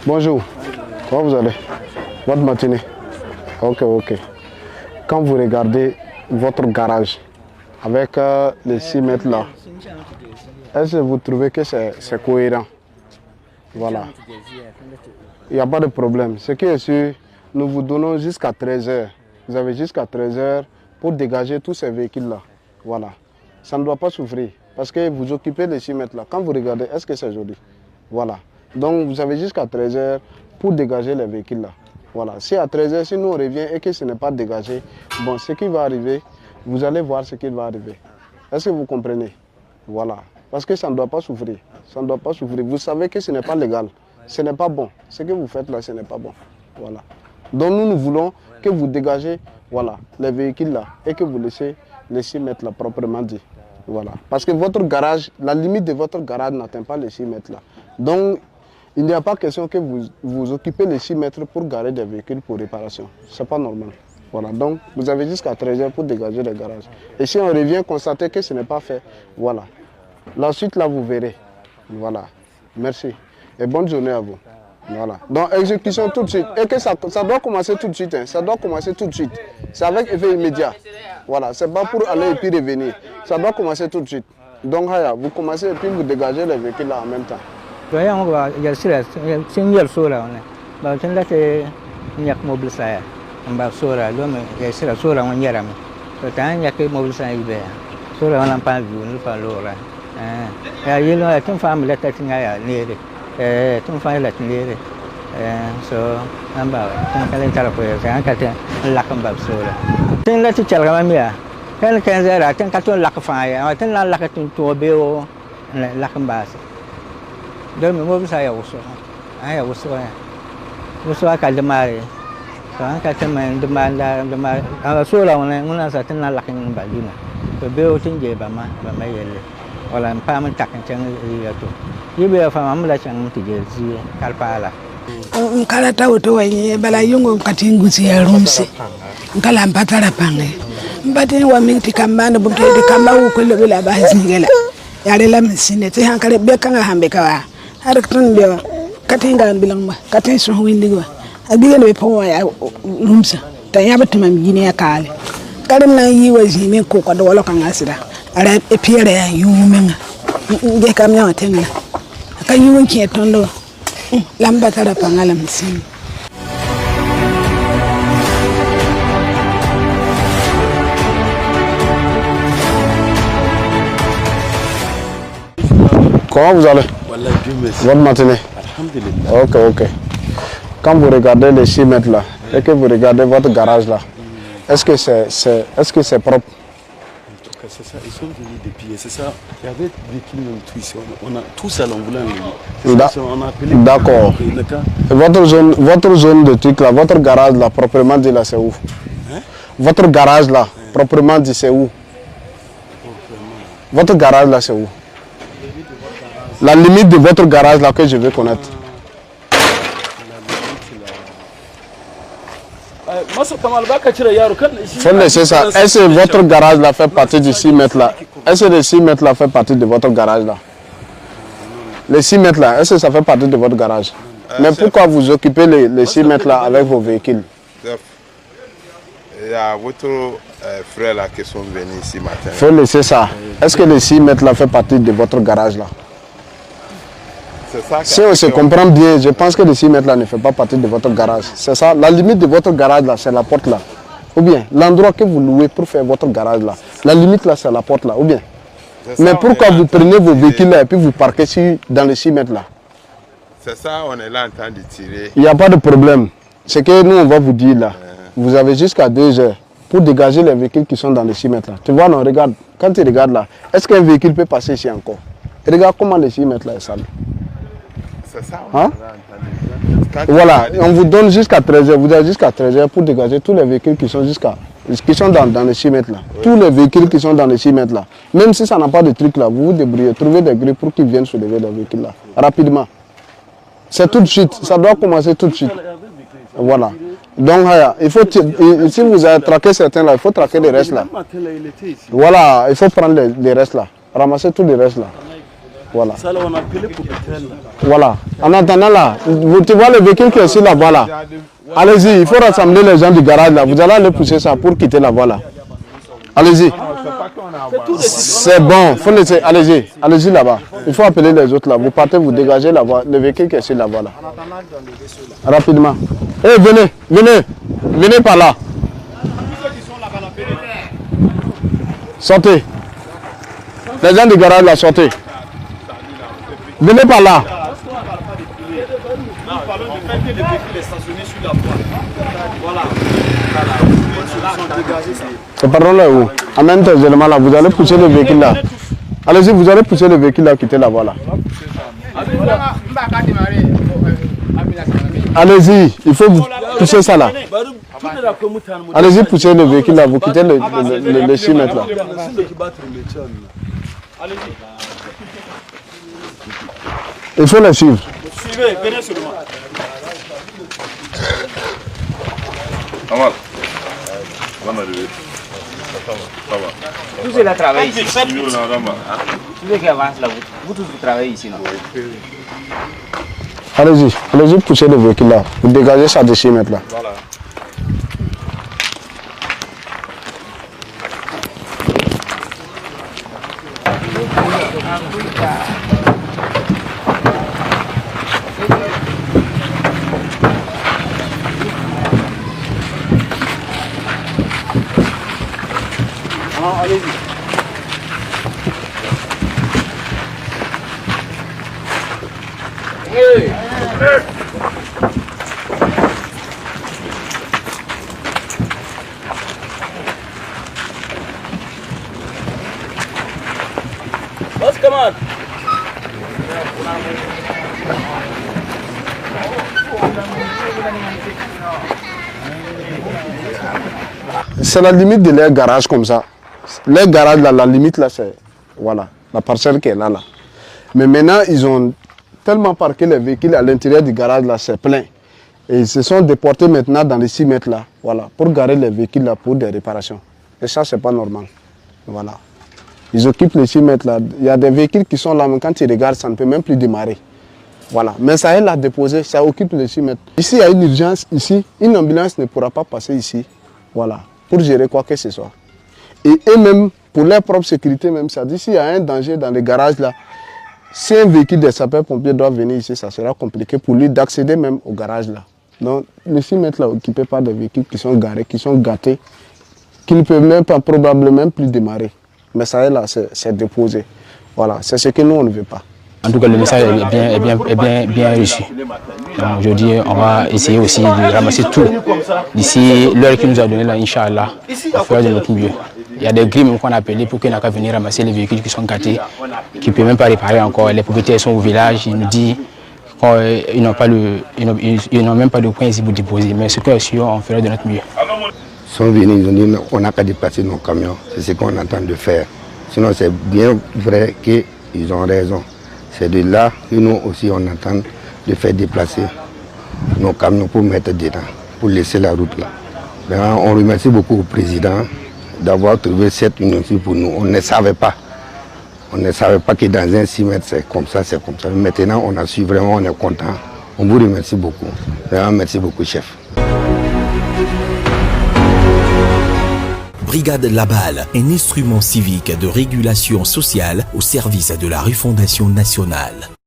Bonjour. Comment vous allez? Votre matinée. Ok. Quand vous regardez votre garage avec les 6 mètres là, est-ce que vous trouvez que c'est cohérent? Voilà. Il n'y a pas de problème. Ce qui est sûr, nous vous donnons jusqu'à 13h. Vous avez jusqu'à 13h pour dégager tous ces véhicules-là. Voilà. Ça ne doit pas souffrir. Parce que vous occupez les 6 mètres là. Quand vous regardez, est-ce que c'est joli? Voilà. Donc vous avez jusqu'à 13h pour dégager les véhicules là. Voilà. Si à 13h, si nous on revient et que ce n'est pas dégagé, bon, ce qui va arriver, vous allez voir ce qui va arriver. Est-ce que vous comprenez? Voilà. Parce que ça ne doit pas souffrir. Ça ne doit pas souffrir. Vous savez que ce n'est pas légal. Ce n'est pas bon. Ce que vous faites là, ce n'est pas bon. Voilà. Donc nous voulons que vous dégagez, voilà, les véhicules là et que vous laissez les 6 mètres là proprement dit. Voilà. Parce que votre garage, la limite de votre garage n'atteint pas les 6 mètres là. Donc il n'y a pas question que vous occupez les 6 mètres pour garer des véhicules pour réparation. Ce n'est pas normal. Voilà. Donc vous avez jusqu'à 13h pour dégager les garages. Et si on revient constater que ce n'est pas fait, voilà. La suite là vous verrez. Voilà. Merci. Et bonne journée à vous. Voilà. Donc exécution tout de suite. Et que ça doit commencer tout de suite. Hein. Ça doit commencer tout de suite. C'est avec effet immédiat. Voilà. C'est pas pour aller et puis revenir. Ça doit commencer tout de suite. Donc vous commencez et puis vous dégagez les véhicules là en même temps. So amba kan cara poya kan kata lakam bab sola tin la ti chalga mamia kan zera tin katon lakfa ya tin la lakatun to beo lakam bas do me mo bisa ya uso aya uso ya uso ka de mare so an ka tin man de ma sola wona sa tin la lakin ba dina to beo tin je ba ma yele wala pa man tak kan ya to yibe fa mam la chang ti je zi kalpala nkala tawoto wanye bala yungo katingusi ya rumsi nkala mpatala pange mpatini wa minti kambana bukete kamba ukwele bila bazi ngela yale la misine te hankale beka nga hambeka wa harakton bewa katinga bilangba katin so windigo abiga ne po ya rumsa ta yaba tuma mjini ya kale kale na yiwa zime ko kwa dole kan asira ara epiere ya yumenga nge kamya watenga akayuwa ki tondo lamba tara pangala msimu. Comment vous allez? Voilà, Dieu merci. Bonne matinée. Alhamdulillah. Ok. Quand vous regardez les 6 mètres là et que vous regardez votre garage là, est-ce que c'est propre? C'est ça, ils sont venus depuis, c'est ça. Il y avait des véhicules même tout ici. On a tout ça, on voulait enlever. D'accord. Votre zone de truc là, votre garage là, proprement dit là, c'est où? Hein? Votre garage là, proprement dit, c'est où? Votre garage là, c'est où? La limite de votre garage là que je veux connaître. Faut laisser ça. Est-ce que votre garage là fait partie du 6 mètres là? Est-ce que les 6 mètres là fait partie de votre garage là? Les 6 mètres là, est-ce que ça fait partie de votre garage? Mais pourquoi vous occupez les 6 mètres là avec vos véhicules? Il y a votre frère là qui sont venus ici matin. Faut laisser ça. Est-ce que les 6 mètres là fait partie de votre garage là? Si on se comprend bien, je pense que les 6 mètres là ne fait pas partie de votre garage. C'est ça. La limite de votre garage là, c'est la porte là. Ou bien l'endroit que vous louez pour faire votre garage là. La limite là, c'est la porte là. Ou bien. Mais pourquoi vous prenez vos véhicules là et puis vous parquez dans les 6 mètres là? C'est ça, on est là en train de tirer. Il n'y a pas de problème. C'est que nous, on va vous dire là. Vous avez jusqu'à 2 heures pour dégager les véhicules qui sont dans les 6 mètres là. Tu vois, non, regarde. Quand tu regardes là, est-ce qu'un véhicule peut passer ici encore? Regarde comment les 6 mètres là est sale. C'est ça, hein? Voilà, on vous donne jusqu'à 13h. Vous avez jusqu'à 13h pour dégager tous les véhicules qui sont dans les 6 mètres là. Oui. Tous les véhicules qui sont dans les 6 mètres là. Même si ça n'a pas de truc là, vous vous débrouillez. Trouvez des grilles pour qu'ils viennent soulever les véhicules là. Rapidement. C'est tout de suite. Ça doit commencer tout de suite. Voilà. Donc, il faut, si vous avez traqué certains là, il faut traquer les restes là. Voilà, il faut prendre les restes là. Ramasser tous les restes là. Voilà. Ça, là, on a appelé pour pétrole. Voilà. En attendant là, tu vois le véhicule qui est sur la voie là. Allez-y, il faut rassembler les gens du garage là. Vous allez aller pousser ça pour quitter la voie là. Allez-y. C'est bon, faut laisser. Allez-y, allez-y là-bas. Il faut appeler les autres là. Vous partez, vous dégagez la voie, le véhicule qui est sur la voie là. Rapidement. Eh, venez, venez, venez par là. Sortez. Les gens du garage là, sortez. Venez par là. Nous parlons du fait que le véhicule est stationné sur la voie. Voilà. Ce pardon là où? Amène tes éléments là, vous allez pousser le véhicule là. Allez-y, vous allez pousser le véhicule là, quitter la voie là. Allez-y, il faut pousser ça là. Allez-y, poussez le véhicule là, vous quittez le 6 mètres là. Il faut les suivre. Suivez, venez seulement. Tous ceux-là travaillent ici. Tous ceux qui avancent là, vous tous vous travaillez ici, non? Allez-y, allez-y, poussez le véhicule là. Vous dégagez ça de 6 mètres là. Voilà. Allez-y. Hey. Boss, come on. C'est la limite de leur garage comme ça. Leur garage là, la limite là, c'est voilà, la parcelle qui est là. Mais maintenant, ils ont tellement parqué les véhicules à l'intérieur du garage là, c'est plein. Et ils se sont déportés maintenant dans les 6 mètres là, voilà, pour garer les véhicules là pour des réparations. Et ça, c'est pas normal. Voilà. Ils occupent les 6 mètres là. Il y a des véhicules qui sont là, mais quand ils regardent, ça ne peut même plus démarrer. Voilà. Mais ça, elle l'a déposé, ça occupe les 6 mètres. Ici, il y a une urgence. Ici, une ambulance ne pourra pas passer ici. Voilà. Pour gérer quoi que ce soit. Et eux-mêmes, pour leur propre sécurité, même ça dit, s'il y a un danger dans les garages là, si un véhicule des sapeurs-pompiers doit venir ici, ça sera compliqué pour lui d'accéder même au garage là. Donc, les 6 mètres là, occupés par des véhicules qui sont garés, qui sont gâtés, qui ne peuvent même pas, probablement plus démarrer. Mais ça là, c'est déposé. Voilà, c'est ce que nous, on ne veut pas. En tout cas, le message est bien reçu. Donc, aujourd'hui, on va essayer aussi de ramasser tout. D'ici l'heure qu'il nous a donnée, là, Inch'Allah, on fera de notre mieux. Il y a des grilles qu'on a appelées pour qu'il n'a qu'à venir ramasser les véhicules qui sont gâtés, qui ne peuvent même pas réparer encore. Les propriétaires sont au village, ils nous disent qu'ils n'ont même pas de coin ici pour déposer. Mais ce que sûr, on fera de notre mieux. Ils sont venus, ils ont dit on n'a qu'à déplacer nos camions. C'est ce qu'on est en train de faire. Sinon, c'est bien vrai qu'ils ont raison. C'est de là que nous aussi, on attend de faire déplacer nos camions pour mettre dedans, pour laisser la route là. Maintenant, on remercie beaucoup au président d'avoir trouvé cette union pour nous. On ne savait pas. On ne savait pas que dans un 6 mètres, c'est comme ça, c'est comme ça. Maintenant, on a su vraiment, on est content. On vous remercie beaucoup. Vraiment, merci beaucoup, chef. Brigade Labal, un instrument civique de régulation sociale au service de la refondation nationale.